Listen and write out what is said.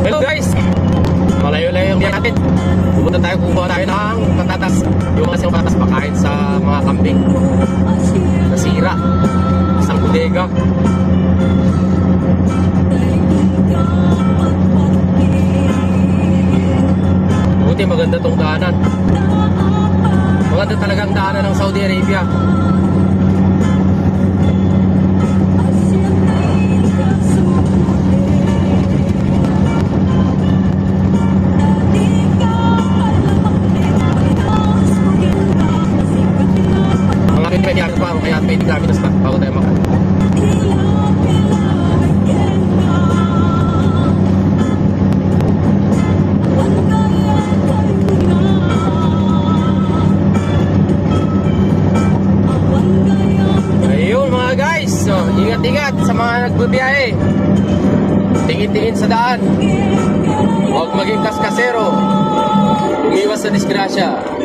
Hello guys, malayo-layo yung biyak natin. Pupunta tayo, kukuha tayo ng patatas. Yung mga siyang patatas pakain sa mga kambing nasira. Isang bodega. Buti maganda tong daanan. Maganda talagang daanan ng Saudi Arabia. Kaya pwede kami na stock bago tayo makan. Ayun mga guys, so ingat-ingat sa mga nagbibiyahe. Tingin-tingin sa daan. Huwag maging kaskasero. Umiwas sa disgrasya.